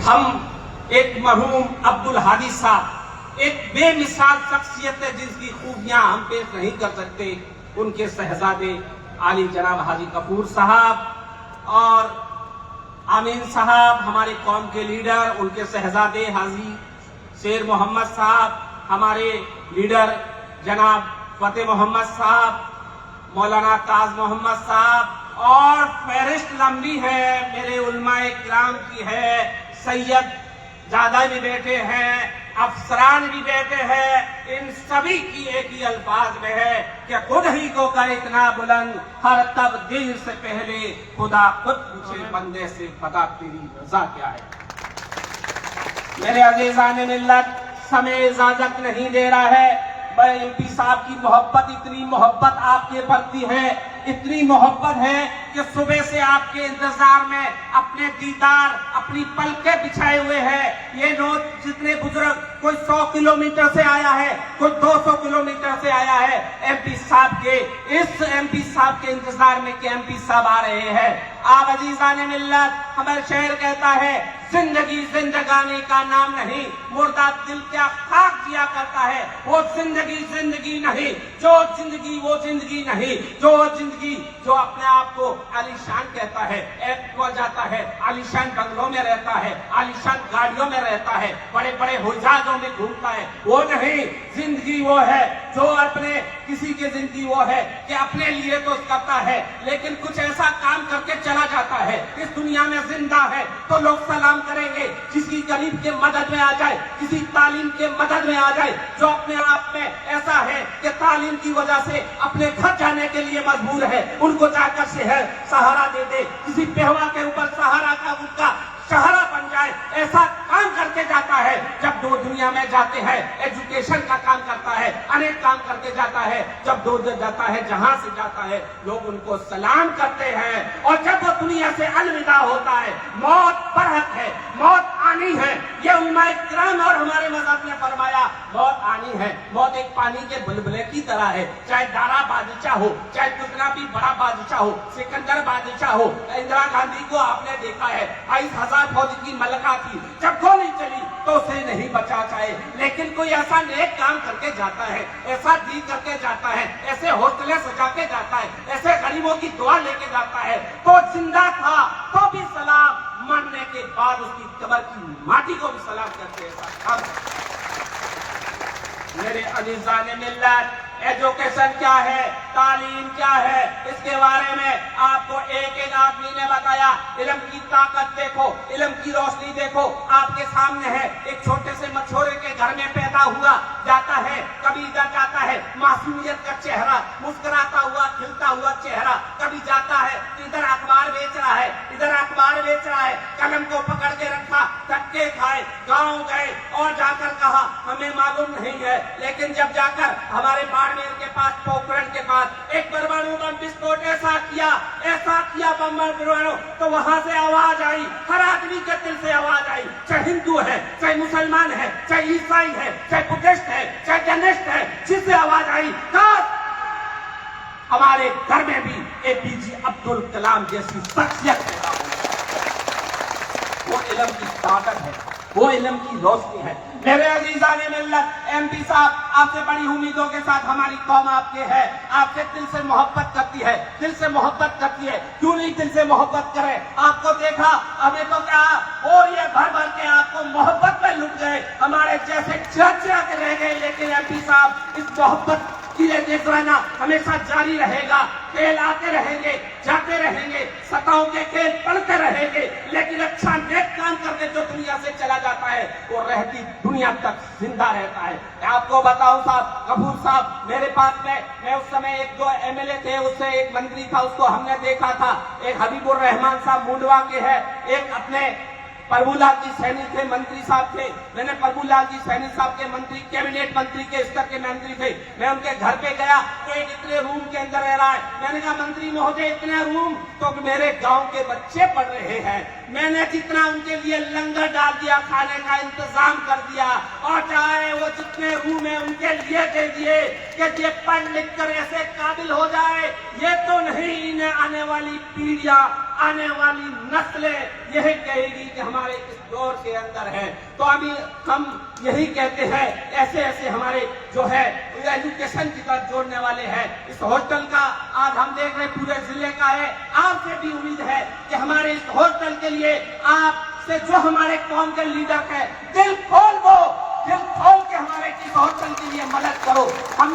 हम एक मरहूम अब्दुल हादी साहब एक बेमिसाल शख्सियत है जिसकी खूबियां हम पेश नहीं कर सकते। उनके शहजादे आली जनाब हाजी कपूर साहब और आमीन साहब हमारे कौम के लीडर, उनके शहजादे हाजी शेर मोहम्मद साहब, हमारे लीडर जनाब फतेह मोहम्मद साहब, मौलाना ताज मोहम्मद साहब, और फहरिस्त लंबी है मेरे उलमाए किराम की है। सैयद जादा भी बैठे हैं, अफसरान भी बैठे हैं। इन सभी की एक ही अल्फाज में है कि खुद ही को कर इतना बुलंद, हर तब्दील से पहले खुदा खुद पूछे बंदे से बता तेरी रजा क्या है। मेरे अजीज़ान मिल्लत, समय इजाजत नहीं दे रहा है। एमपी साहब की मोहब्बत, इतनी मोहब्बत आपके बनती है, इतनी मोहब्बत है कि सुबह से आपके इंतजार में अपने दीदार, अपनी पलके बिछाए हुए हैं। ये लोग जितने बुजुर्ग, कोई 100 किलोमीटर से आया है, कोई 200 किलोमीटर से आया है एमपी साहब के, इस एमपी साहब के इंतजार में कि एमपी साहब आ रहे हैं। आप अजीज़ाने मिल्लत, हमारे शहर कहता है जिंदगी जिंदगानी का नाम नहीं, मुर्दा दिल क्या खाक जिया करता है। वो जिंदगी जिंदगी नहीं, जो जिंदगी वो जिंदगी नहीं, जो जिंदगी जो अपने आप को आलीशान कहता है, एक को जाता है, आलीशान बंगलों में रहता है, आलीशान गाड़ियों में रहता है, बड़े बड़े हुजाजों में घूमता है, वो नहीं। जिंदगी वो है जो अपने किसी की जिंदगी वो है कि अपने लिए तो करता है लेकिन कुछ ऐसा काम करके चला जाता है। इस दुनिया में जिंदा है तो लोग सलाम करेंगे, किसी गरीब के मदद में आ जाए, किसी तालीम के मदद में आ जाए, जो अपने आप में ऐसा है कि तालीम की वजह से अपने घर जाने के लिए मजबूर है, उनको जाकर शहर सहारा दे दे, किसी बेहवा के ऊपर सहारा का उनका सहारा बन जाए, ऐसा काम करके जाता है। जब दो दुनिया में जाते हैं, एजुकेशन का काम करता है, अनेक काम करके जाता है। जब दूर जाता है, जहां से जाता है, लोग उनको सलाम करते हैं। और जब वो दुनिया से अलविदा होता है, मौत बरहक है, मौत आनी है। ये उलमाए किराम और हमारे मज़हब ने फरमाया मौत आनी है। मौत एक पानी के बुलबुले की तरह है, चाहे दारा बादशाह हो, चाहे कितना भी बड़ा बादशाह हो, सिकंदर बादशाह हो। इंदिरा गांधी को आपने देखा है, 22,000 फौज की मलका थी, जब गोली चली तो उसे नहीं बचा पाए। लेकिन कोई ऐसा नेक काम करके जाता है, ऐसा दी करके जाता है, ऐसे हौसले सजा के जाता है, ऐसे गरीबों की दुआ लेके जाता है, तो जिंदा था तो भी सलाम, मरने के बाद उसकी कब्र की माटी को भी सलाम करते ऐसा काम। मेरे अजीज़ाने मिल्लत, एजुकेशन क्या है, तालीम क्या है, इसके बारे में आपको एक एक आदमी ने बताया। इल्म की ताकत देखो, इल्म की रोशनी देखो, आपके सामने है। एक छोटे से मछोरे के घर में पैदा हुआ, जाता है, कभी इधर जाता है, मासूमियत का चेहरा, मुस्कुराता हुआ खिलता हुआ चेहरा, कभी जाता है इधर अखबार बेच रहा है, इधर अखबार बेच रहा है, कलम को पकड़ के रखा, धक्के खाए, गाँव गए और जाकर कहा हमें मालूम नहीं है। लेकिन जब जाकर हमारे बाड़मेर के पास, पोखरण के पास एक परमाणु बम विस्फोट ऐसा किया बम परमाणु, तो वहां से आवाज आई, हर आदमी के दिल से आवाज आई, चाहे हिंदू है, चाहे मुसलमान है, चाहे ईसाई है, चाहे बुद्धिस्ट है, चाहे जैनिस्ट है, जिससे आवाज आई हमारे घर में भी एपीजे अब्दुल कलाम जैसी शख्सियत पैदा हो। वो इल्म की ताकत है, वो इल्म की रोशनी है। मेरे अजीज़ाने मिल्लत, एमपी साहब आपसे बड़ी उम्मीदों के साथ हमारी कौम आपके है, आपसे दिल से मोहब्बत करती है, दिल से मोहब्बत करती है। क्यों नहीं दिल से मोहब्बत करे? आपको देखा, हमें तो क्या, और ये भर भर के आपको मोहब्बत में लुट गए, हमारे जैसे चिरा के रह गए। लेकिन एमपी साहब इस मोहब्बत की नजराना हमेशा जारी रहेगा, खेल आते रहेंगे, जाते रहेंगे, सताओं के खेल पढ़ते रहेंगे। लेकिन अच्छा नेक काम करके जो दुनिया से चला जाता है, वो रहती दुनिया तक जिंदा रहता है। आपको बताऊं साहब, कपूर साहब मेरे पास में, मैं उस समय एक दो एमएलए थे, उससे एक मंत्री था, उसको हमने देखा था। एक हबीबुर रहमान साहब मुंडवा के है, एक अपने प्रभुलाल जी सैनी थे, मंत्री साहब थे। मैंने प्रभुलाल जी सैनी साहब के मंत्री, कैबिनेट मंत्री के स्तर के मंत्री थे, मैं उनके घर पे गया तो एक इतने रूम के अंदर रह रहा है। मैंने कहा मंत्री महोदय इतने रूम, तो मेरे गांव के बच्चे पढ़ रहे हैं। मैंने जितना उनके लिए लंगर डाल दिया, खाने का इंतजाम कर दिया, और चाहे वो जितने रूम है उनके लिए दे दिए कि ये पढ़ लिख कर ऐसे काबिल हो जाए। ये तो नहीं, इन्हें आने वाली पीढ़ियां, आने वाली नस्लें यही कहेगी कि हमारे दौर के अंदर है। तो अभी हम यही कहते हैं, ऐसे ऐसे हमारे जो है एजुकेशन की तरफ जोड़ने वाले हैं। इस हॉस्टल का आज हम देख रहे पूरे जिले का है। आपसे भी उम्मीद है कि हमारे इस हॉस्टल के लिए आपसे जो हमारे कौम के लीडर है, दिल खोल के हमारे इस हॉस्टल के लिए मदद करो। हम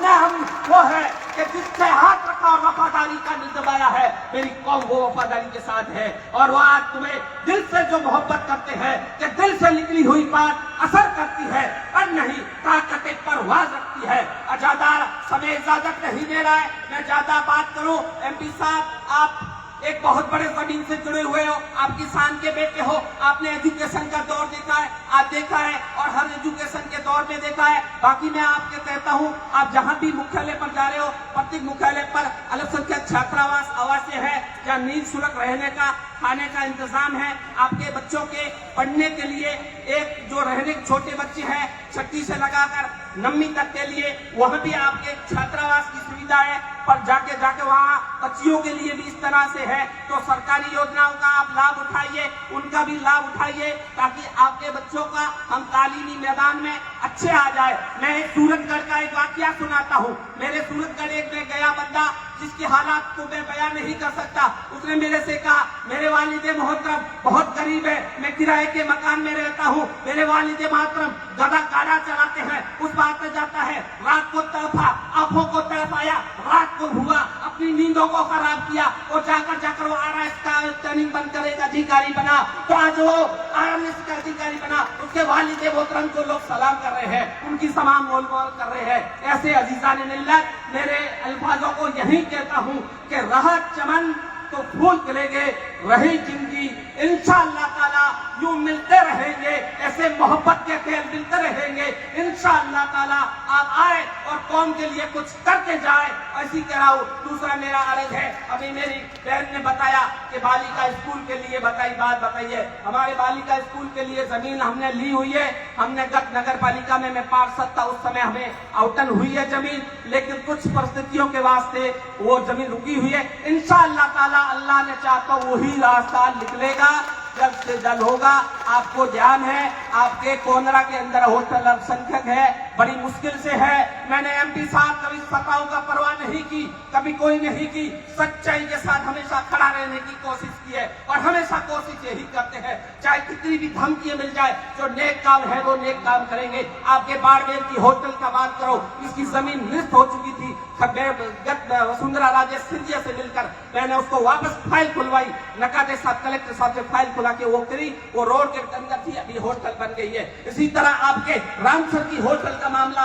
वो है कि जिससे हाथ रखा और वफादारी का निभाया है, मेरी कौम वो वफादारी के साथ है। और वो आज तुम्हें दिल से जो मोहब्बत करते हैं कि दिल से निकली हुई बात असर करती है और नहीं ताकत परवाज रखती है। ज्यादा समय इजाजत नहीं दे रहा है मैं ज्यादा बात करूं। MP साहब, आप एक बहुत बड़े जमीन से जुड़े हुए हो, आप किसान के बेटे हो, आपने एजुकेशन का दौर देखा है, आज देखा है और हर एजुकेशन के दौर में देखा है। बाकी मैं आपके कहता हूं, आप जहां भी मुख्यालय पर जा रहे हो, प्रत्येक मुख्यालय पर अल्पसंख्यक छात्रावास आवासीय है, जहाँ निःशुल्क रहने का खाने का इंतजाम है। आपके बच्चों के पढ़ने के लिए एक जो रहने छोटे बच्चे हैं 6वीं से लगाकर 9वीं तक के लिए वहां भी आपके छात्रावास की सुविधा है। पर जाके वहाँ बच्चियों के लिए भी इस तरह से है। तो सरकारी योजनाओं का आप लाभ उठाइए, उनका भी लाभ उठाइए, ताकि आपके बच्चों का हम तालीमी मैदान में अच्छे आ जाए। मैं सूरतगढ़ का एक वाकया सुनाता हूँ। मेरे सूरतगढ़ एक में गया बंदा जिसकी हालात को मैं बयान नहीं कर सकता। उसने मेरे से कहा, मेरे वालिदे मोहतरम बहुत गरीब है, मैं किराए के मकान में रहता हूँ, मेरे वालिदे मोहतरम गधा गाड़ा चलाते हैं, उस बात पे जाता है, रात को तड़पा, आंखों को तड़पाया, रात को हुआ, अपनी नींदों को खराब किया और जाकर वो RS का ट्रेनिंग बंद करेगा अधिकारी बना। तो आज वो RS का अधिकारी बना, उसके वालिदे मोहतरम को लोग सलाम कर रहे हैं, उनकी सलाम मोल कर रहे हैं। ऐसे अजीजान मिल्लत, मेरे अल्फाजों को यही कहता हूँ कि रहा चमन तो फूल खिलेंगे, रही जिंदगी इंशाअल्लाह ताला यूं मिलते रहेंगे, ऐसे मोहब्बत के तेल मिलते रहेंगे इंशाअल्लाह ताला। आप आए और कौम के लिए कुछ करके जाए, ऐसी कह रहा हूँ। दूसरा मेरा अर्ज है, अभी मेरी बहन ने बताया कि बालिका स्कूल के लिए बात बताइए। हमारे बालिका स्कूल के लिए जमीन हमने ली हुई है। हमने गत नगर पालिका में मैं पार्षद था, उस समय हमें आवंटन हुई है जमीन, लेकिन कुछ परिस्थितियों के वास्ते वो जमीन रुकी हुई है। इंशाअल्लाह ताला अल्लाह ने चाहा तो वही रास्ता निकलेगा, जल्द से जल्द होगा। आपको ध्यान है, आपके कोनरा के अंदर होटल अल्पसंख्यक है, बड़ी मुश्किल से है। मैंने MP साहब कभी सत्ताओं का परवाह नहीं की, कभी कोई नहीं की, सच्चाई के साथ हमेशा खड़ा रहने की कोशिश की है और हमेशा कोशिश यही करते हैं, चाहे कितनी भी धमकियां मिल जाए, जो नेक काम है वो नेक काम करेंगे। आपके बाड़मेर की होटल का बात करो, इसकी जमीन लिस्ट हो चुकी थी। वसुंधरा राजे सिंधिया से मिलकर मैंने उसको वापस फाइल खुलवाई, नकाते साहब कलेक्टर साहब से फाइल खुला के वो करी, वो रोड के अंदर थी, अभी होटल बन गई है। इसी तरह आपके रामसर की होटल का मामला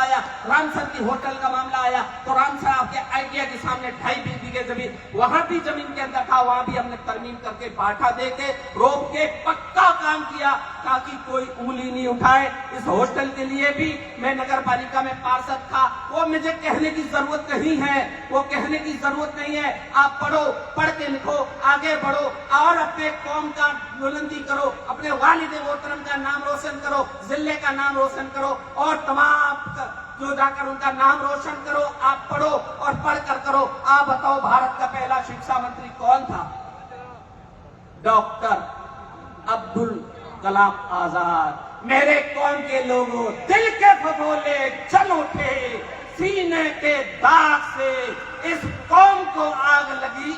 आया, तो रामसर आपके आइडिया के सामने 2.5 बीघे जमीन, वहां भी जमीन के अंदर था, वहां भी हमने तरमीम करके बांटा देके रोक के पक्का काम किया ताकि कोई उंगली नहीं उठाए। इस होटल के लिए भी मैं नगर पालिका में पार्षद था, वो मुझे कहने की जरूरत नहीं है, वो कहने की जरूरत नहीं है। आप पढ़ो, पढ़ के लिखो, आगे बढ़ो और अपने कौम का बुलंदी करो, अपने वालिद मोहतरम का नाम रोशन करो, जिले का नाम रोशन करो और तमाम जो जाकर उनका नाम रोशन करो। आप पढ़ो और पढ़कर करो। आप बताओ, भारत का पहला शिक्षा मंत्री कौन था? डॉक्टर अब्दुल कलाम आजाद। मेरे कौम के लोगों, दिल के फफोले चल उठे, सीने के दाग से इस कौम को आग लगी,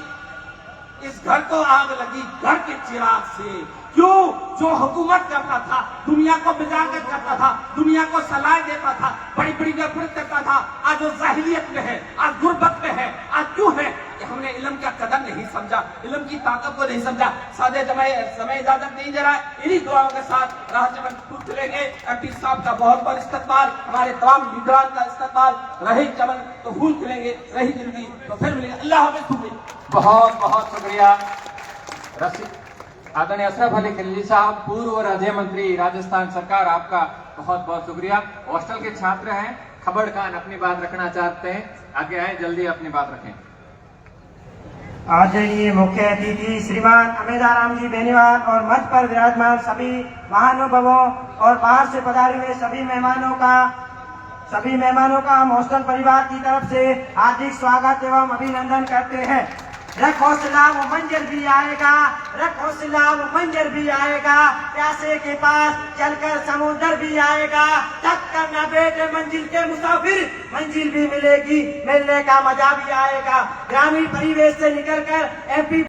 इस घर को आग लगी घर के चिराग से। क्यों? जो हुकूमत करता था, दुनिया को बिगाड़कर करता था, दुनिया को सलाह देता था, बड़ी बड़ी नफरत करता था, आज वो जाहिलियत में है, आज गुर्बत में है। आज क्यों है? हमने इल्म का कदर नहीं समझा, इल्म की ताकत को नहीं समझा। सादे समय इजाजत नहीं दे रहा है। इन्हीं दुआओं के साथ राह जमन फूल खिलेंगे। MP साहब का बहुत बहुत इस्तकबाल, हमारे तमाम लीडरान का इस्तकबाल। रही चमन तो फूल खिलेंगे, रही जिंदगी तो फिर मिलेंगे। अल्लाह हाफ़िज़। बहुत बहुत शुक्रिया आदरणीय अशरफ अली खिलजी साहब, पूर्व राज्य मंत्री राजस्थान सरकार, आपका बहुत बहुत शुक्रिया। हॉस्टल के छात्र हैं, खबड़ खान अपनी बात रखना चाहते हैं, आगे आए, जल्दी अपनी बात रखें। आदरणीय मुख्य अतिथि श्रीमान अमेदाराम जी बेनीवाल और मंच पर विराजमान सभी महानुभावों और बाहर से पधारे हुए सभी मेहमानों का हम हॉस्टल परिवार की तरफ से हार्दिक स्वागत एवं अभिनंदन करते हैं। रख हौसला वो मंजर भी आएगा, रख हौसला वो मंजर भी आएगा, प्यासे के पास चलकर समुद्र भी आएगा। थक कर न बैठे मंजिल के मुसाफिर, मंजिल भी मिलेगी, मिलने का मजा भी आएगा। ग्रामीण परिवेश से निकलकर एमपी